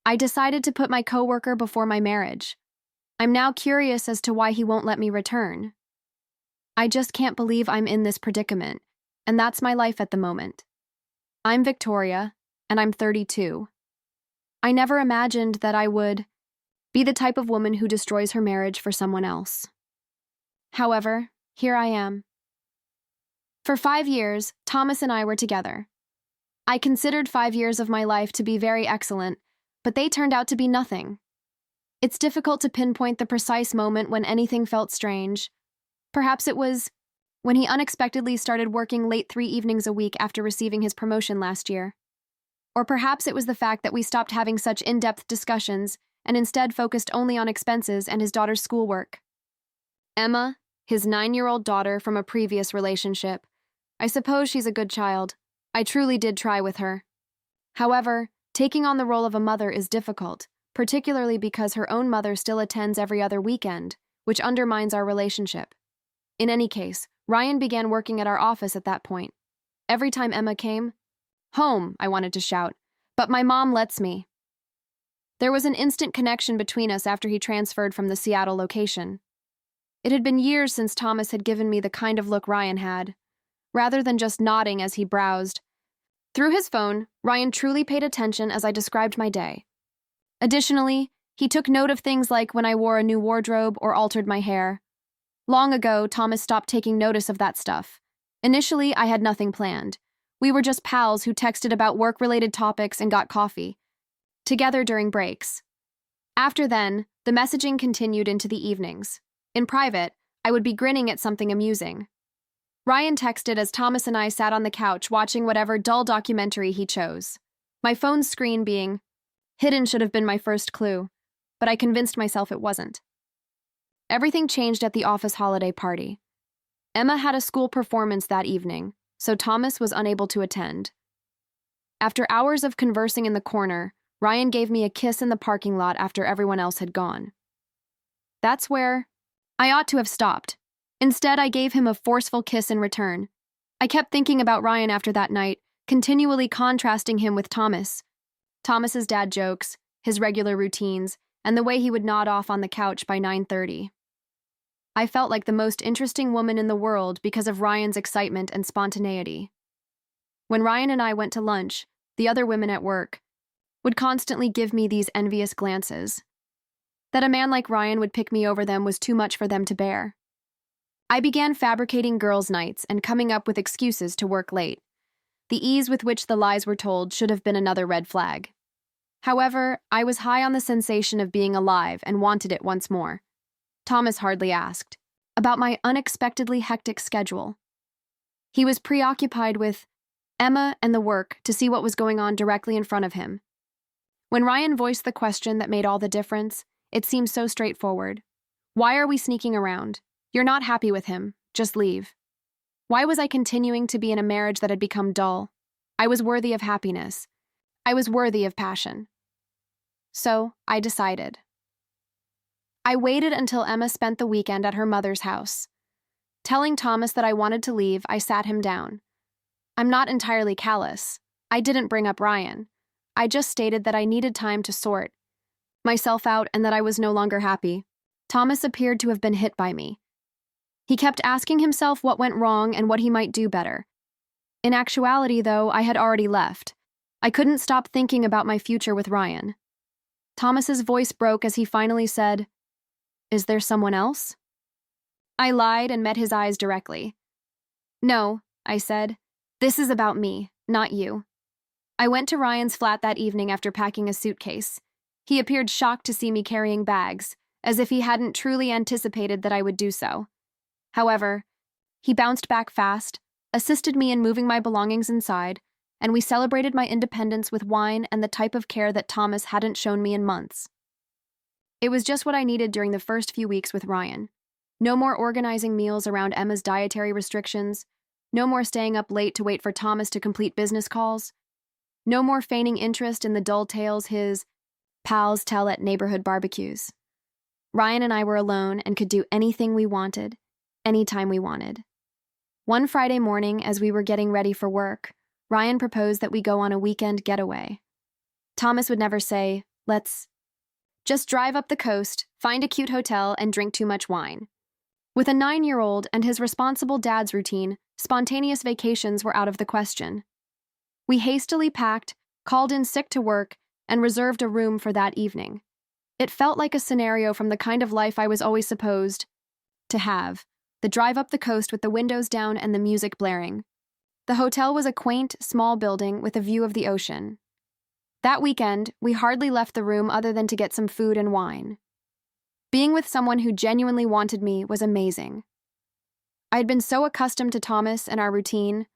I decided to put my coworker before my marriage. I'm now curious as to why he won't let me return. I just can't believe I'm in this predicament, and that's my life at the moment. I'm Victoria, and I'm 32. I never imagined that I would be the type of woman who destroys her marriage for someone else. However, here I am. For 5 years, Thomas and I were together. I considered 5 years of my life to be very excellent, but they turned out to be nothing. It's difficult to pinpoint the precise moment when anything felt strange. Perhaps it was when he unexpectedly started working late 3 evenings a week after receiving his promotion last year. Or perhaps it was the fact that we stopped having such in-depth discussions and instead focused only on expenses and his daughter's schoolwork. Emma, his 9-year-old daughter from a previous relationship. I suppose she's a good child. I truly did try with her. However, taking on the role of a mother is difficult, particularly because her own mother still attends every other weekend, which undermines our relationship. In any case, Ryan began working at our office at that point. Every time Emma came, "Home," I wanted to shout, but my mom lets me. There was an instant connection between us after he transferred from the Seattle location. It had been years since Thomas had given me the kind of look Ryan had, rather than just nodding as he browsed. Through his phone, Ryan truly paid attention as I described my day. Additionally, he took note of things like when I wore a new wardrobe or altered my hair. Long ago, Thomas stopped taking notice of that stuff. Initially, I had nothing planned. We were just pals who texted about work-related topics and got coffee together during breaks. After then, the messaging continued into the evenings. In private, I would be grinning at something amusing. Ryan texted as Thomas and I sat on the couch watching whatever dull documentary he chose. My phone's screen being hidden should have been my first clue, but I convinced myself it wasn't. Everything changed at the office holiday party. Emma had a school performance that evening, so Thomas was unable to attend. After hours of conversing in the corner, Ryan gave me a kiss in the parking lot after everyone else had gone. That's where I ought to have stopped. Instead, I gave him a forceful kiss in return. I kept thinking about Ryan after that night, continually contrasting him with Thomas. Thomas's dad jokes, his regular routines, and the way he would nod off on the couch by 9:30. I felt like the most interesting woman in the world because of Ryan's excitement and spontaneity. When Ryan and I went to lunch, the other women at work would constantly give me these envious glances. That a man like Ryan would pick me over them was too much for them to bear. I began fabricating girls' nights and coming up with excuses to work late. The ease with which the lies were told should have been another red flag. However, I was high on the sensation of being alive and wanted it once more. Thomas hardly asked about my unexpectedly hectic schedule. He was preoccupied with Emma and the work to see what was going on directly in front of him. When Ryan voiced the question that made all the difference, it seemed so straightforward. Why are we sneaking around? You're not happy with him. Just leave. Why was I continuing to be in a marriage that had become dull? I was worthy of happiness. I was worthy of passion. So, I decided. I waited until Emma spent the weekend at her mother's house. Telling Thomas that I wanted to leave, I sat him down. I'm not entirely callous. I didn't bring up Ryan. I just stated that I needed time to sort myself out and that I was no longer happy. Thomas appeared to have been hit by me. He kept asking himself what went wrong and what he might do better. In actuality, though, I had already left. I couldn't stop thinking about my future with Ryan. Thomas's voice broke as he finally said, "Is there someone else?" I lied and met his eyes directly. "No," I said. "This is about me, not you." I went to Ryan's flat that evening after packing a suitcase. He appeared shocked to see me carrying bags, as if he hadn't truly anticipated that I would do so. However, he bounced back fast, assisted me in moving my belongings inside, and we celebrated my independence with wine and the type of care that Thomas hadn't shown me in months. It was just what I needed during the first few weeks with Ryan. No more organizing meals around Emma's dietary restrictions, no more staying up late to wait for Thomas to complete business calls, no more feigning interest in the dull tales his pals tell at neighborhood barbecues. Ryan and I were alone and could do anything we wanted, anytime we wanted. One Friday morning, as we were getting ready for work, Ryan proposed that we go on a weekend getaway. Thomas would never say, Let's just drive up the coast, find a cute hotel, and drink too much wine. With a 9-year-old and his responsible dad's routine, spontaneous vacations were out of the question. We hastily packed, called in sick to work, and reserved a room for that evening. It felt like a scenario from the kind of life I was always supposed to have, the drive up the coast with the windows down and the music blaring. The hotel was a quaint, small building with a view of the ocean. That weekend, we hardly left the room other than to get some food and wine. Being with someone who genuinely wanted me was amazing. I had been so accustomed to Thomas and our routine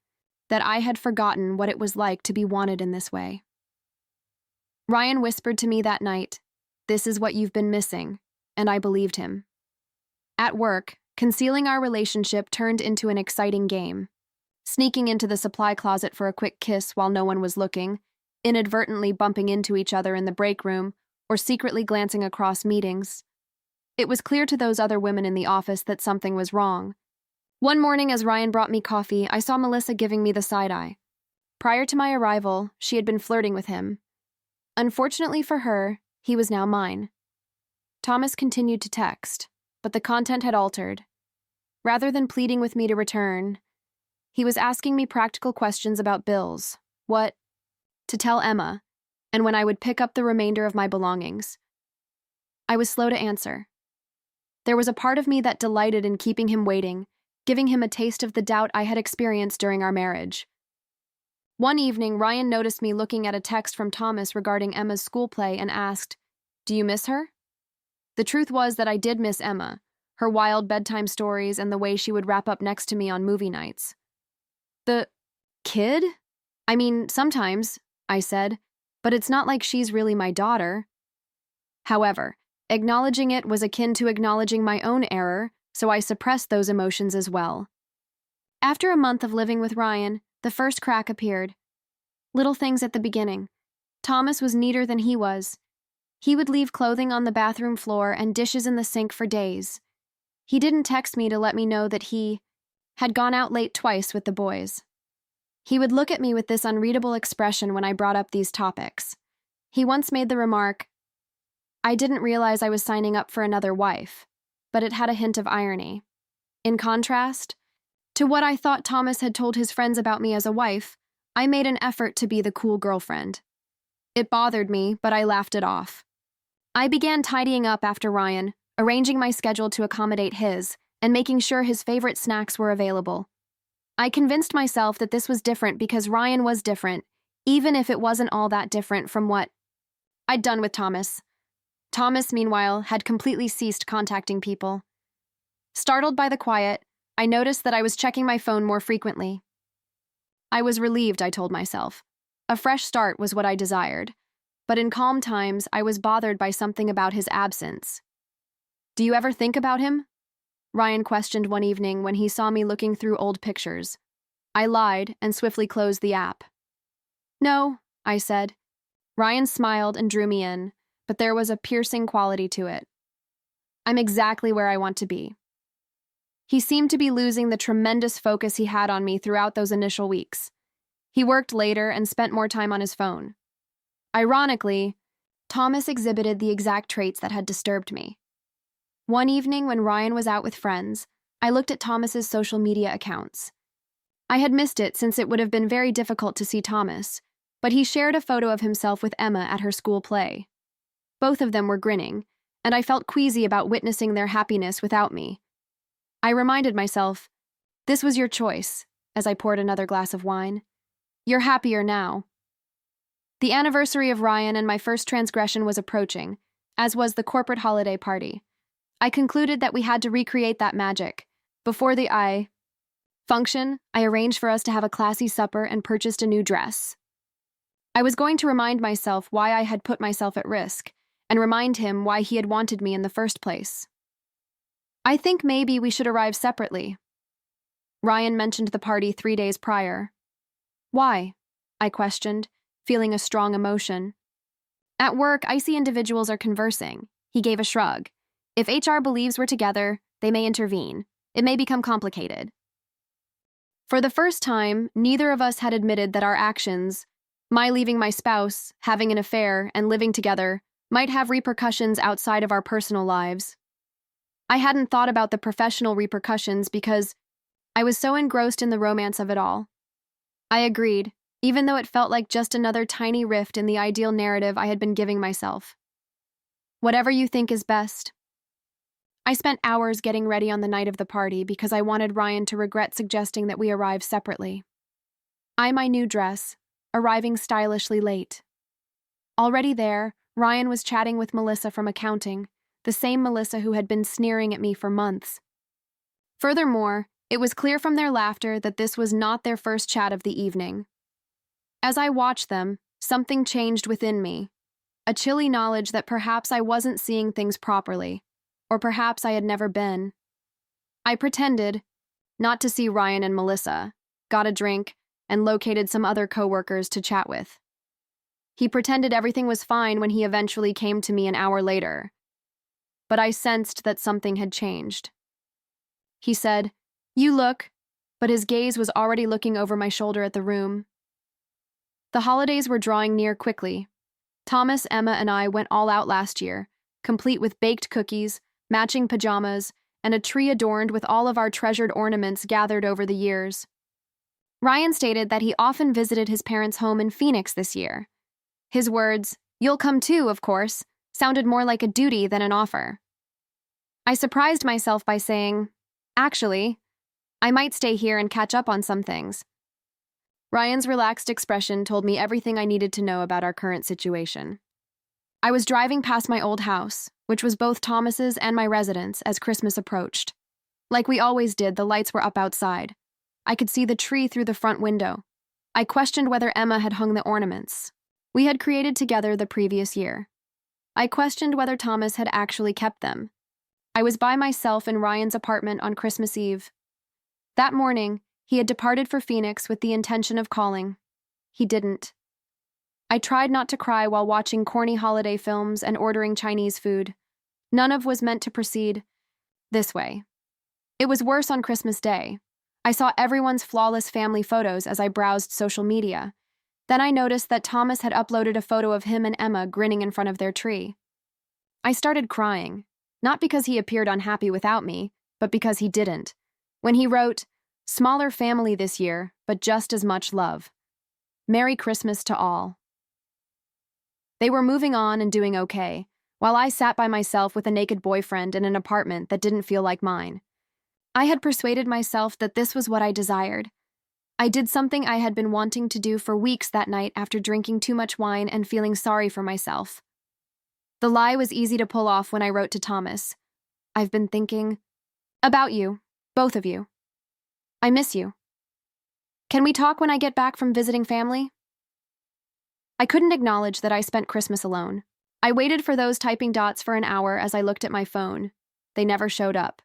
that I had forgotten what it was like to be wanted in this way. Ryan whispered to me that night, "This is what you've been missing," and I believed him. At work, concealing our relationship turned into an exciting game. Sneaking into the supply closet for a quick kiss while no one was looking, inadvertently bumping into each other in the break room, or secretly glancing across meetings. It was clear to those other women in the office that something was wrong. One morning as Ryan brought me coffee, I saw Melissa giving me the side eye. Prior to my arrival, she had been flirting with him. Unfortunately for her, he was now mine. Thomas continued to text, but the content had altered. Rather than pleading with me to return, he was asking me practical questions about bills, what to tell Emma, and when I would pick up the remainder of my belongings. I was slow to answer. There was a part of me that delighted in keeping him waiting, giving him a taste of the doubt I had experienced during our marriage. One evening, Ryan noticed me looking at a text from Thomas regarding Emma's school play and asked, "Do you miss her?" The truth was that I did miss Emma, her wild bedtime stories and the way she would wrap up next to me on movie nights. "The kid? I mean, sometimes," I said, "but it's not like she's really my daughter." However, acknowledging it was akin to acknowledging my own error, so I suppressed those emotions as well. After a month of living with Ryan, the first crack appeared. Little things at the beginning. Thomas was neater than he was. He would leave clothing on the bathroom floor and dishes in the sink for days. He didn't text me to let me know that he had gone out late twice with the boys. He would look at me with this unreadable expression when I brought up these topics. He once made the remark, "I didn't realize I was signing up for another wife," but it had a hint of irony. In contrast to what I thought Thomas had told his friends about me as a wife, I made an effort to be the cool girlfriend. It bothered me, but I laughed it off. I began tidying up after Ryan, arranging my schedule to accommodate his, and making sure his favorite snacks were available. I convinced myself that this was different because Ryan was different, even if it wasn't all that different from what I'd done with Thomas. Thomas, meanwhile, had completely ceased contacting people. Startled by the quiet, I noticed that I was checking my phone more frequently. I was relieved, I told myself. A fresh start was what I desired. But in calm times, I was bothered by something about his absence. "Do you ever think about him?" Ryan questioned one evening when he saw me looking through old pictures. I lied and swiftly closed the app. "No," I said. Ryan smiled and drew me in, but there was a piercing quality to it. "I'm exactly where I want to be." He seemed to be losing the tremendous focus he had on me throughout those initial weeks. He worked later and spent more time on his phone. Ironically, Thomas exhibited the exact traits that had disturbed me. One evening when Ryan was out with friends, I looked at Thomas's social media accounts. I had missed it since it would have been very difficult to see Thomas, but he shared a photo of himself with Emma at her school play. Both of them were grinning, and I felt queasy about witnessing their happiness without me. I reminded myself, "This was your choice," as I poured another glass of wine. "You're happier now." The anniversary of Ryan and my first transgression was approaching, as was the corporate holiday party. I concluded that we had to recreate that magic. Before the function, I arranged for us to have a classy supper and purchased a new dress. I was going to remind myself why I had put myself at risk, and remind him why he had wanted me in the first place. "I think maybe we should arrive separately." Ryan mentioned the party 3 days prior. "Why?" I questioned, feeling a strong emotion. "At work, I see individuals are conversing." He gave a shrug. "If HR believes we're together, they may intervene. It may become complicated." For the first time, neither of us had admitted that our actions, my leaving my spouse, having an affair, and living together, might have repercussions outside of our personal lives. I hadn't thought about the professional repercussions because I was so engrossed in the romance of it all. I agreed, even though it felt like just another tiny rift in the ideal narrative I had been giving myself. Whatever you think is best. I spent hours getting ready on the night of the party because I wanted Ryan to regret suggesting that we arrive separately. My new dress, arriving stylishly late. Already there, Ryan was chatting with Melissa from accounting, the same Melissa who had been sneering at me for months. Furthermore, it was clear from their laughter that this was not their first chat of the evening. As I watched them, something changed within me, a chilly knowledge that perhaps I wasn't seeing things properly, or perhaps I had never been. I pretended not to see Ryan and Melissa, got a drink, and located some other coworkers to chat with. He pretended everything was fine when he eventually came to me an hour later. But I sensed that something had changed. He said, "You look," but his gaze was already looking over my shoulder at the room. The holidays were drawing near quickly. Thomas, Emma, and I went all out last year, complete with baked cookies, matching pajamas, and a tree adorned with all of our treasured ornaments gathered over the years. Ryan stated that he often visited his parents' home in Phoenix this year. His words, "You'll come too, of course," sounded more like a duty than an offer. I surprised myself by saying, "Actually, I might stay here and catch up on some things." Ryan's relaxed expression told me everything I needed to know about our current situation. I was driving past my old house, which was both Thomas's and my residence, as Christmas approached. Like we always did, the lights were up outside. I could see the tree through the front window. I questioned whether Emma had hung the ornaments we had created together the previous year. I questioned whether Thomas had actually kept them. I was by myself in Ryan's apartment on Christmas Eve. That morning, he had departed for Phoenix with the intention of calling. He didn't. I tried not to cry while watching corny holiday films and ordering Chinese food. None of was meant to proceed this way. It was worse on Christmas Day. I saw everyone's flawless family photos as I browsed social media. Then I noticed that Thomas had uploaded a photo of him and Emma grinning in front of their tree. I started crying, not because he appeared unhappy without me, but because he didn't. When he wrote, "Smaller family this year, but just as much love. Merry Christmas to all." They were moving on and doing okay, while I sat by myself with a naked boyfriend in an apartment that didn't feel like mine. I had persuaded myself that this was what I desired. I did something I had been wanting to do for weeks that night after drinking too much wine and feeling sorry for myself. The lie was easy to pull off when I wrote to Thomas, "I've been thinking about you, both of you. I miss you. Can we talk when I get back from visiting family?" I couldn't acknowledge that I spent Christmas alone. I waited for those typing dots for an hour as I looked at my phone. They never showed up.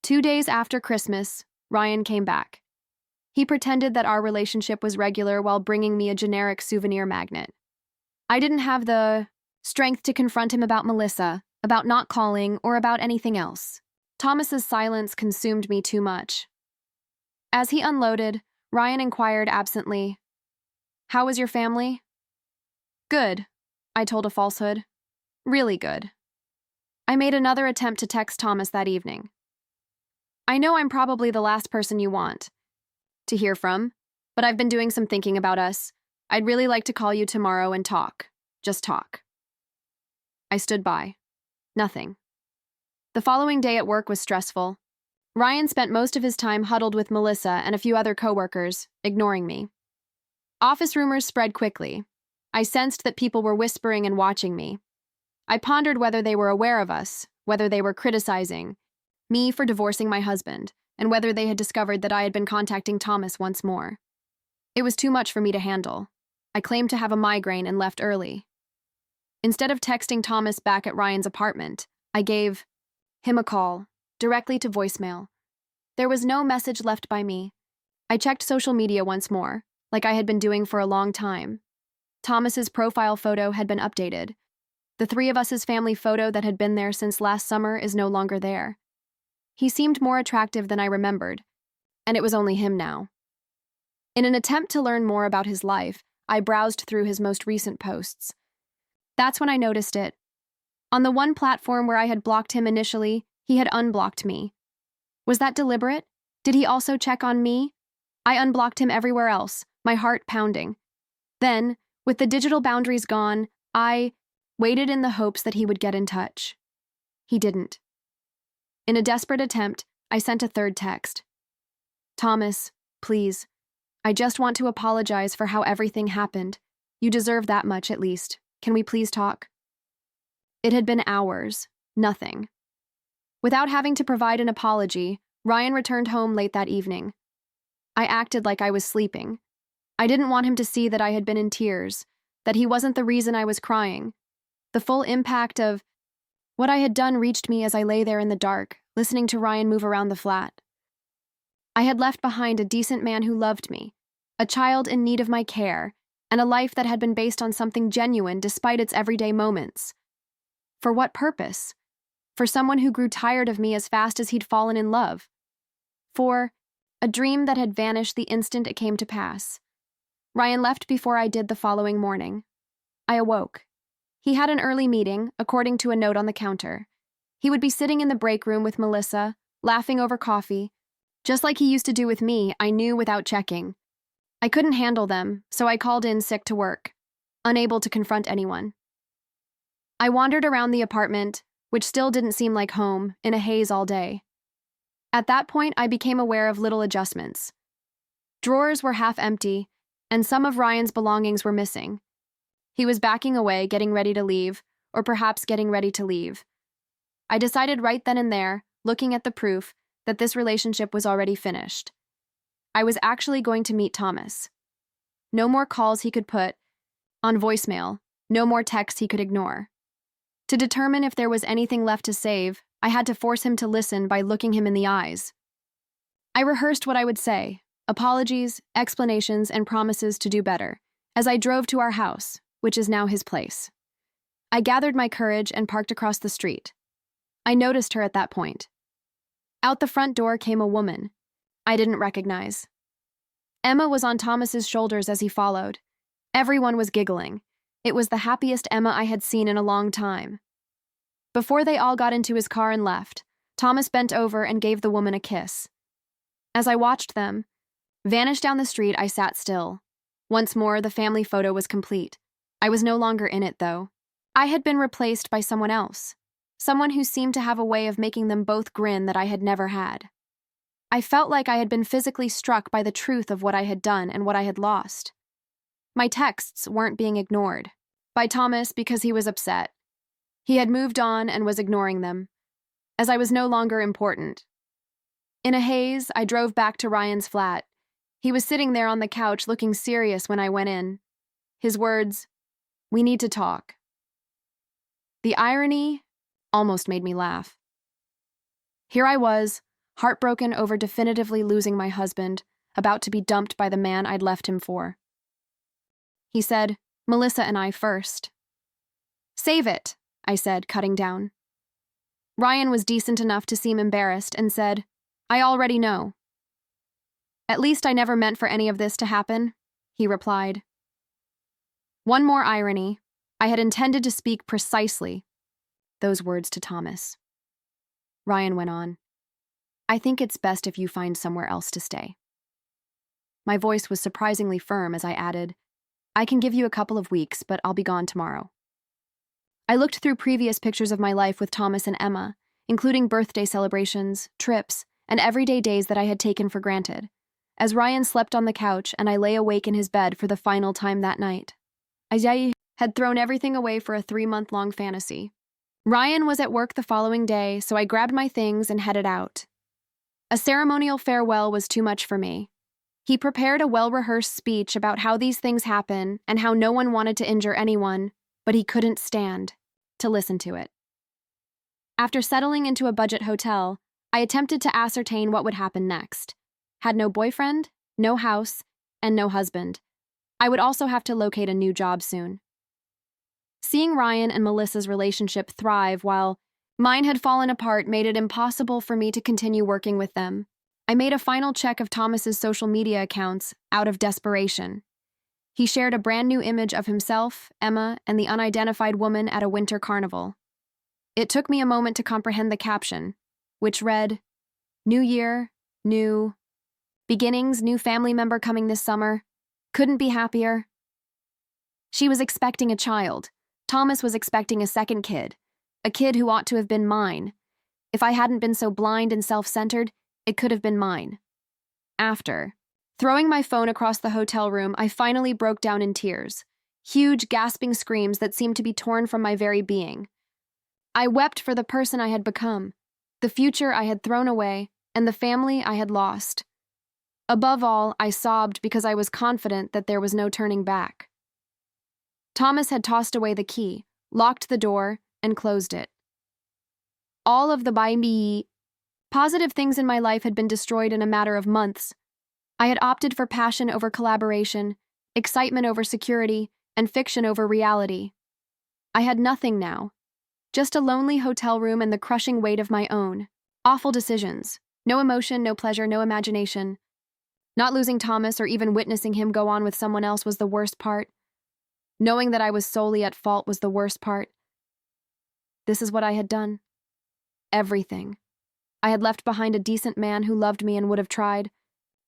2 days after Christmas, Ryan came back. He pretended that our relationship was regular while bringing me a generic souvenir magnet. I didn't have the strength to confront him about Melissa, about not calling, or about anything else. Thomas's silence consumed me too much. As he unloaded, Ryan inquired absently, "How was your family?" "Good," I told a falsehood. "Really good." I made another attempt to text Thomas that evening. "I know I'm probably the last person you want to hear from, but I've been doing some thinking about us. I'd really like to call you tomorrow and talk. Just talk." I stood by. Nothing. The following day at work was stressful. Ryan spent most of his time huddled with Melissa and a few other coworkers, ignoring me. Office rumors spread quickly. I sensed that people were whispering and watching me. I pondered whether they were aware of us, whether they were criticizing me for divorcing my husband, and whether they had discovered that I had been contacting Thomas once more. It was too much for me to handle. I claimed to have a migraine and left early. Instead of texting Thomas back at Ryan's apartment, I gave him a call, directly to voicemail. There was no message left by me. I checked social media once more, like I had been doing for a long time. Thomas's profile photo had been updated. The three of us' family photo that had been there since last summer is no longer there. He seemed more attractive than I remembered, and it was only him now. In an attempt to learn more about his life, I browsed through his most recent posts. That's when I noticed it. On the one platform where I had blocked him initially, he had unblocked me. Was that deliberate? Did he also check on me? I unblocked him everywhere else, my heart pounding. Then, with the digital boundaries gone, I waited in the hopes that he would get in touch. He didn't. In a desperate attempt, I sent a third text. Thomas, please. I just want to apologize for how everything happened. You deserve that much at least. Can we please talk? It had been hours. Nothing. Without having to provide an apology, Ryan returned home late that evening. I acted like I was sleeping. I didn't want him to see that I had been in tears, that he wasn't the reason I was crying. The full impact of what I had done reached me as I lay there in the dark, listening to Ryan move around the flat. I had left behind a decent man who loved me, a child in need of my care, and a life that had been based on something genuine despite its everyday moments. For what purpose? For someone who grew tired of me as fast as he'd fallen in love. For a dream that had vanished the instant it came to pass. Ryan left before I did the following morning. I awoke. He had an early meeting, according to a note on the counter. He would be sitting in the break room with Melissa, laughing over coffee. Just like he used to do with me, I knew without checking. I couldn't handle them, so I called in sick to work, unable to confront anyone. I wandered around the apartment, which still didn't seem like home, in a haze all day. At that point, I became aware of little adjustments. Drawers were half empty, and some of Ryan's belongings were missing. He was backing away, getting ready to leave, or perhaps getting ready to leave. I decided right then and there, looking at the proof, that this relationship was already finished. I was actually going to meet Thomas. No more calls he could put on voicemail, no more texts he could ignore. To determine if there was anything left to save, I had to force him to listen by looking him in the eyes. I rehearsed what I would say, apologies, explanations, and promises to do better, as I drove to our house, which is now his place. I gathered my courage and parked across the street. I noticed her at that point. Out the front door came a woman I didn't recognize. Emma was on Thomas's shoulders as he followed. Everyone was giggling. It was the happiest Emma I had seen in a long time. Before they all got into his car and left, Thomas bent over and gave the woman a kiss. As I watched them vanish down the street, I sat still. Once more, the family photo was complete. I was no longer in it, though. I had been replaced by someone else, someone who seemed to have a way of making them both grin that I had never had. I felt like I had been physically struck by the truth of what I had done and what I had lost. My texts weren't being ignored by Thomas because he was upset. He had moved on and was ignoring them, as I was no longer important. In a haze, I drove back to Ryan's flat. He was sitting there on the couch looking serious when I went in. His words, "We need to talk." The irony almost made me laugh. Here I was, heartbroken over definitively losing my husband, about to be dumped by the man I'd left him for. He said, "Melissa and I first." "Save it," I said, cutting down. Ryan was decent enough to seem embarrassed and said, "I already know." "At least I never meant for any of this to happen," he replied. One more irony. I had intended to speak precisely those words to Thomas. Ryan went on, "I think it's best if you find somewhere else to stay." My voice was surprisingly firm as I added, "I can give you a couple of weeks, but I'll be gone tomorrow." I looked through previous pictures of my life with Thomas and Emma, including birthday celebrations, trips, and everyday days that I had taken for granted, as Ryan slept on the couch and I lay awake in his bed for the final time that night. I had thrown everything away for a 3-month-long fantasy. Ryan was at work the following day, so I grabbed my things and headed out. A ceremonial farewell was too much for me. He prepared a well-rehearsed speech about how these things happen and how no one wanted to injure anyone, but he couldn't stand to listen to it. After settling into a budget hotel, I attempted to ascertain what would happen next. Had no boyfriend, no house, and no husband. I would also have to locate a new job soon. Seeing Ryan and Melissa's relationship thrive while mine had fallen apart made it impossible for me to continue working with them. I made a final check of Thomas's social media accounts out of desperation. He shared a brand new image of himself, Emma, and the unidentified woman at a winter carnival. It took me a moment to comprehend the caption, which read, "New year, new beginnings, new family member coming this summer. Couldn't be happier." She was expecting a child. Thomas was expecting a second kid, a kid who ought to have been mine. If I hadn't been so blind and self-centered, it could have been mine. After throwing my phone across the hotel room, I finally broke down in tears, huge, gasping screams that seemed to be torn from my very being. I wept for the person I had become, the future I had thrown away, and the family I had lost. Above all, I sobbed because I was confident that there was no turning back. Thomas had tossed away the key, locked the door, and closed it. All of the positive things in my life had been destroyed in a matter of months. I had opted for passion over collaboration, excitement over security, and fiction over reality. I had nothing now. Just a lonely hotel room and the crushing weight of my own. Awful decisions. No emotion, no pleasure, no imagination. Not losing Thomas or even witnessing him go on with someone else was the worst part. Knowing that I was solely at fault was the worst part. This is what I had done. Everything. I had left behind a decent man who loved me and would have tried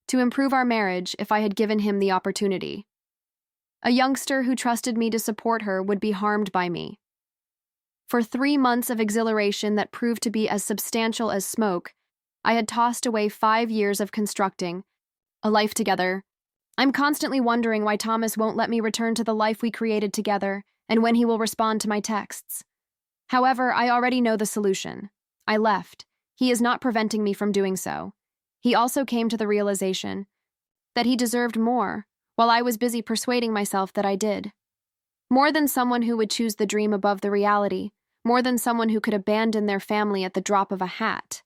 to improve our marriage if I had given him the opportunity. A youngster who trusted me to support her would be harmed by me. For 3 months of exhilaration that proved to be as substantial as smoke, I had tossed away 5 years of constructing a life together. I'm constantly wondering why Thomas won't let me return to the life we created together and when he will respond to my texts. However, I already know the solution. I left. He is not preventing me from doing so. He also came to the realization that he deserved more, while I was busy persuading myself that I did. More than someone who would choose the dream above the reality, more than someone who could abandon their family at the drop of a hat.